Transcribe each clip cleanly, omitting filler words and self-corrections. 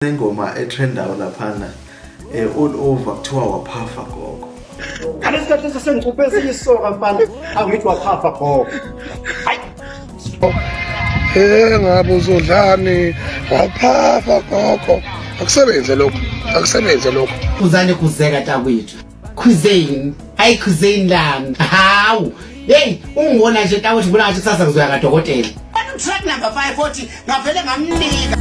Ingoma etrendayo laphana all over kuthiwa waphafa gogo. Ngalesikhathi sesengicuphe esinye isoka mfana angithi waphafa gogo. Hayi. Ngabe uzodlani waphafa gogo. Akusebenze lokho. Kuzane kuzeka takwethu. Kuzeni, hayi kuzeni lami. Hawu. Hey, ungibona nje takwethu ngibona ngathi kusasa ngizoya kadokotela. Track number 540 ngavele ngamnika.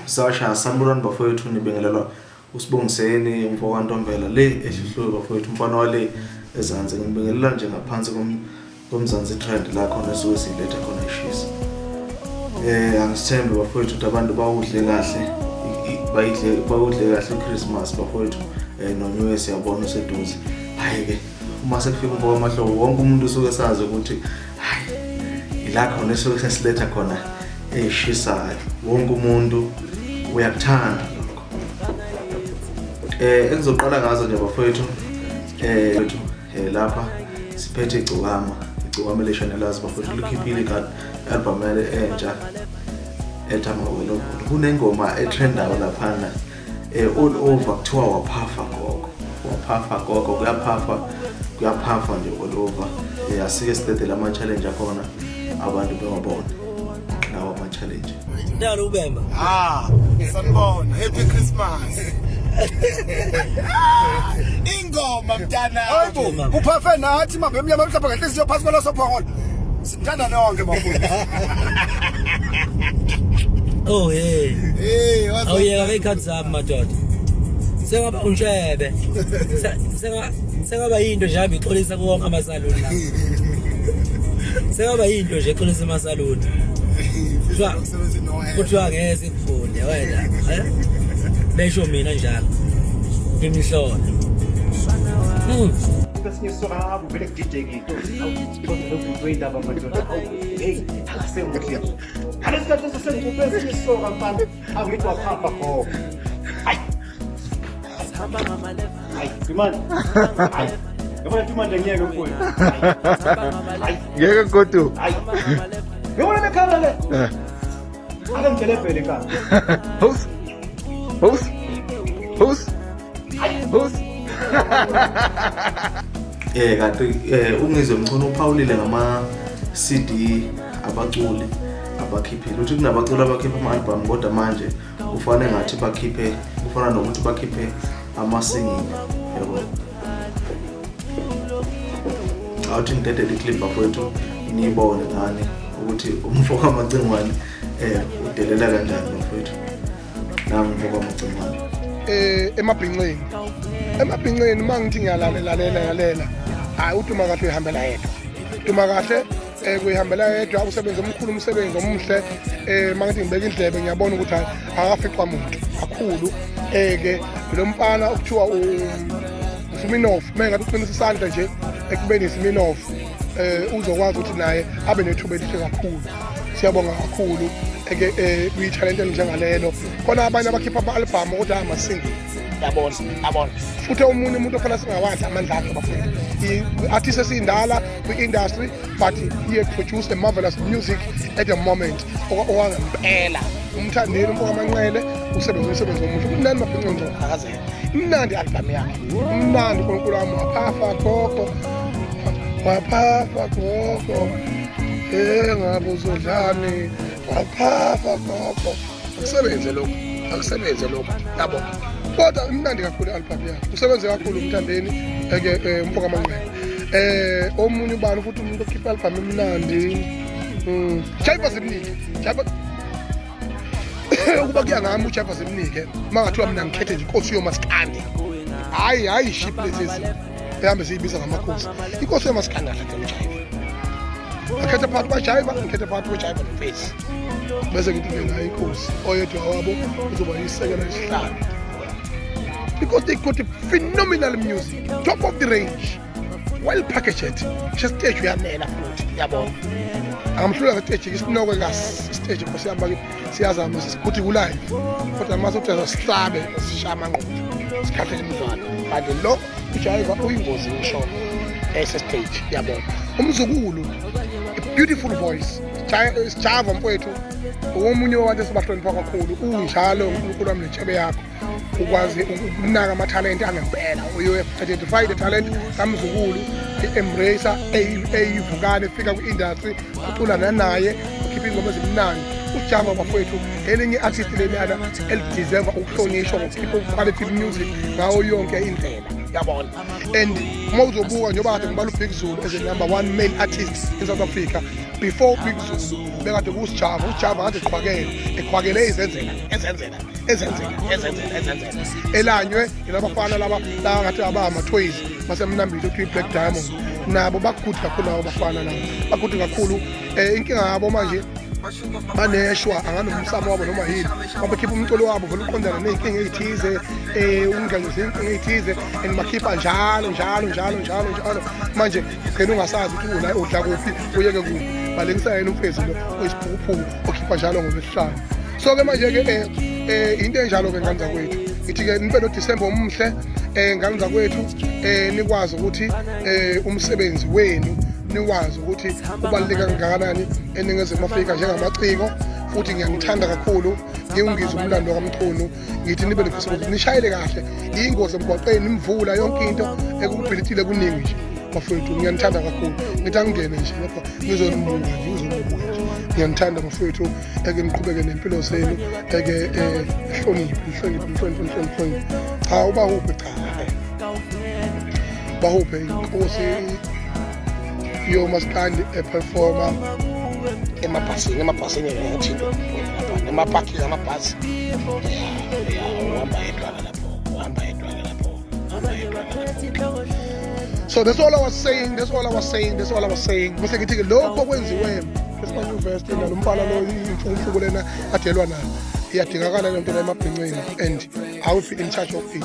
Sasha sanibonani bafowethu nibingelelwa usibongiseni umfoko Ntombela le ehlihlwe bafowethu umfana wale ezansi ngibingelela nje ngaphansi komzansi itrend la khona esuke silethe khona ishisa. Angisithembe bafowethu ukuthi abantu bawudle kahle bawudle kahle uChristmas bafowethu noNew Year siyabona useduze. Hayi ke uma sekufika umfoko amahlobo wonke umuntu usuke sazi ukuthi hayi ila khona esuke sesiletha khona eshisayo wonke umuntu uyakuthanda lokho. Engizoqala ngazo nje bafowethu lapha siphethe IGCOKAMA leshonelazi bafowethu likhiphile album entsha etamawelo. Kunengoma etrendayo laphana all over kuthiwa waphafa gogo kuyaphafa nje all over. Asike sidedela ama challenge akhona abantu bengabona lawo ama challenge. Ndalo ubemba. Sanibona, happy Christmas. Ingoma mntana. Hayibo, uphafe nathi mabemnyama mhlawumbe kahle siyophasi kwalo sophongolo. Sithanda nonke bafowethu. Oh hey. Awuyeka ikhathi zami madoda. Sengaba unshebe. Sengaba into nje ahambe ixolisa kuwonke amasaluni la. Sengaba into nje ixolisa amasaluni. Kuthiwa ngeke sikufunde wena besho mina njalo ngimhlola Esinye isoka akuvele kudidekile. Awuthi indaba madoda. Hey, asengihle. Ngalesikhathi sesengicuphe esinye isoka mfana angithi waphafa gogo. Hayi. Hayi, imani. Hayi. Ngibona ukuthi manje ngiyeke mfowethu. Hayi. Ngeke godu. Hayi. Ngibona bekhanda le. Ake ngidlele ka. Host. Kanti ungizwe mchunu uphawulile ngama CD abaculi abakhiphile uthi kunabaculi abakhipha ama album kodwa manje kufanele ngathi kufana nokuthi bakhiphe ama singing yabo. Awuthi ngidedele iclip bafowethu niyibone ngani ukuthi umfoko amacingwane udelela kanjani bafowethu nami umfoko amacingwane emabhinqeni mangithi ngiyalalela hayi utuma kahle uhambela yedwa utuma kahle kuyihambela yedwa usebenza omkhulu umsebenzi omuhle mangithi ngibeka indlebe ngiyabona ukuthi akafiqa umuntu kakhulu ke lo mfana okuthiwa uSminoff mengathi uqinisa isandla nje ekubeni iSminoff uzokwazi ukuthi naye abe nethuba elihle kakhulu. Siyabonga kakhulu kuyi-talent njengalelo. Khona abanye abakhipha ama-album kodwa ama-single. Yabona. Futhi umuntu ofana singawazi amandla akhe bafowethu. I-artist esindala kwi-industry but he produced a marvelous music at the moment. Okwangempela. Umthandeli umfoko amanqele umsebenzi omuhle. Kumnandi mabhinqe ngizokuzakazela. Imnandi album yakhe. Imnandi uNkulunkulu wami waphafa gogo. Ngabe uzodlani waphafa gogo. Akusebenze lokho yabo kodwa imnandi kakhulu album yakhe usebenze kakhulu umthandeni umfoko amanqele omunye ubani futhi umuntu okhipha album emnandi Jaiva zimnike ukuba kuyangami uJaiva zimnike mangathiwa mina ngikhethe nje inkosi yomaskandi hayi ship lezi ehambe siyibiza ngamakhosi inkosi yomaskandi akhe uJaiva akhethe phakathi kwaJaiva ngikhethe phakathi kwaJaiva noFace bese ngithi mina inkosi oyedwa wabo uzoba yisekela isihlalo because they got a phenomenal music top of the range well packaged isho stage uyanela futhi yabona angamhlula stage isinoko stage kusihamba siyazama sikuthi ku live kodwa mase uthatha sihlabe sishama ngqondo sikhathele imizwalo kanti lo ujayiva uyingozi ngisho stage yabona umzukulu a beautiful voice Java mfowethu omunye wabantu esibahlonipha kakhulu unjalo uNkulunkulu wami netshebe yakho ukwazi ukunaka ama talent angempela you identify the talent kamzukulu embrace eyivukane efika ku industry ucula naye ukhipha ingoma ezimnandi uJava mfowethu elinye artist lenana elideserve ukuhlonishwa ngokukhipha quality music ngawo yonke indlela yabona and mawuzobuka njoba kade ngibala uBig Zulu as the #1 male artist in South Africa before Big Zulu bekade kuSjava kade eqhwakele izenzela elanywe yilabafana laba ngathi abama toys basemnambili uthi Black Diamond nabo bakuthi kakhulu labo bafana labo bakuthi kakhulu inkinga yabo manje baneshwa anganomsamo wabo noma yini bakhipha umculo wabo vele uqondana nezinkinga ezithize ungange izinkinga ezithize and bakhipha njalo manje ugcina ungasazi ukuthi ula udla kuphi uyeke kuphi balengisa yena umfezi lo oyisiphukuphuku okhipha njalo ngolesihlanu so ke manje ke into enjalo ke ngani zakwethu ithi ke impela December omhle ngani zakwethu nikwazi ukuthi umsebenzi wenu niwazi ukuthi ubaluleka kangakanani eningizimu Afrika njengamaciko futhi ngiyangithanda kakhulu ngiyungizwe umlando kaMchunu ngithi nibe nephesenti nishayele kahle ingozi emgwaqeni imvula yonke into ekubhilithile kuningi nje mafowethu ngiyanithanda kakhulu ngithi angene nje lapha ngizonibuka ngiyanithanda mafowethu eke niqhubeke nempilo zenu eke hloniphe cha ubahuphe cha bahuphe inkosi you must kind a performer emapasini yathi emapaki amabhasi uhamba edwala lapho so that's all I was saying bese ngithi ke lokho kwenziwe Christmas University nalombala lo imfundo lena adelwa nayo iyadingakala lento la emabhincweni and I will be in charge of it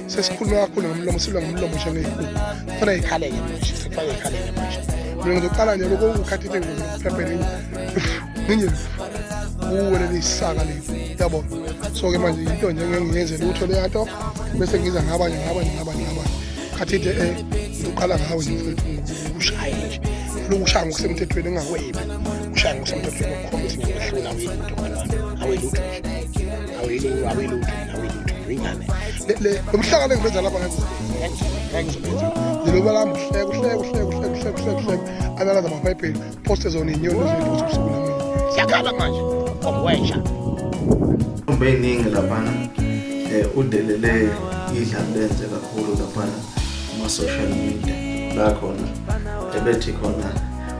sesikhuluma kakhulu ngomlomo silwa ngomlomo nje ngekhulu funa ikhaleke manje sifake ikhaleke manje mina ngizocala nje lokho ukhathithe ngophepheni ninje uwele lisaka leli yabo so ke manje into nje ngiyenzela utho leyanto bese ngiza ngabanye khathithe uqala ngawe nje ushaya nje lokushaya ngokusemthethweni engakwebi ushaya ngokusemthethweni okukhomba ukuthi ngiyahlula awelutho ingane le umhlaka lengibenza lapha ngizobenza lami kuhleke analaza amabhayibheli poste zone inyoni zethu usuku namini siyakhala manje ngomwesha ntombeyning laphana udelele idlalenze kakhulu laphana kuma social media la khona ebethi khona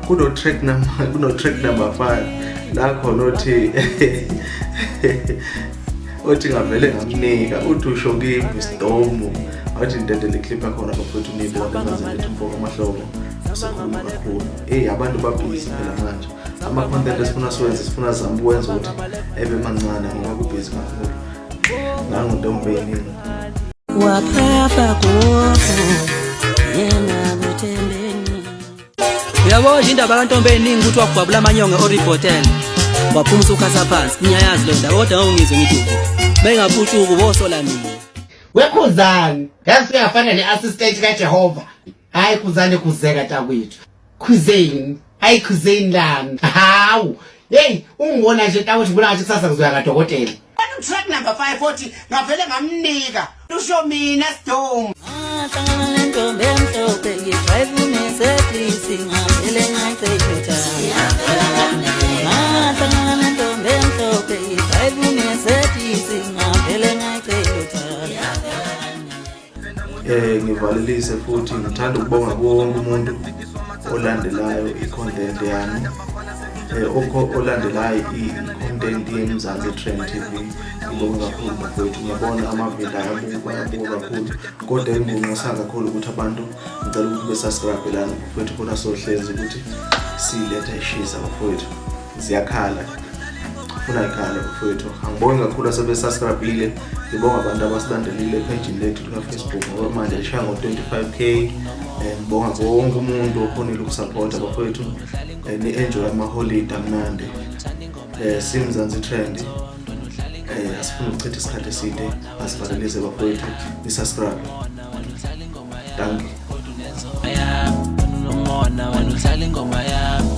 kuno track number 5 la khona othi ngavele ngamnika uthi usho kimi istomu athi ndendele clip khona bafuthu nibe abenza lethu mfoko amahlobo asikhuluma kakhulu abantu babhizi phela manje ama content esifuna siwenze sifuna zama ukwenza ukuthi ebe mancane ngoba kubhizi kakhulu nangu ntombeyning waphapha gogo yena buthembeni uyabona indaba kaNtombeyning ukuthi wakubhabula amanyonge oribotel waphumisa ukhatha phansi ngiyayazi lo ndaba kodwa ngongizwe ngithi bengaphuthuka ubosola mina wekhuzani yazi uyafana neassistant kaJehova hayi khuzani kuzeka takwethu khuzeni hayi khuzeni lami hawu hey ungibona nje takwethu ngibona ngathi kusasa ngizoya kadokotela track number 5 futhi ngavele ngamnika usho mina Sidom hlangana nentombi emhlophe ngidrive unesetlisi ngavele ngayiceyutha hlangana nentombi emhlophe ngidrive unesetlisi ngavele ngayiceyutha ngivalelise futhi ngithanda ukubonga wonke umuntu olandelayo icontent yami olandelayo icontent yeMzansi Trend TV ngibonga kakhulu mfowethu ngiyabona amavideo ayabuka kakhulu kodwa engibonga kakhulu ukuthi abantu ngicela ukuthi besubscribe lana mfowethu khona sohlezi ukuthi siletha ishisa mfowethu ziyakhala unayikhaya bafowethu. Angibongi kakhulu asebesubscribe-ile, ngibonga abantu abasilandelile epage lethu ka-Facebook ngoba manje lishaya ngo-25k. Ngibonga wonke umuntu okhonile ukusupporta bafowethu. Ni-enjoy amaholide amnandi. Simzansi Trend. Asifuna ukuchitha isikhathi eside, asivalelise bafowethu, ni-subscribe. Thank you. Ngoma yami,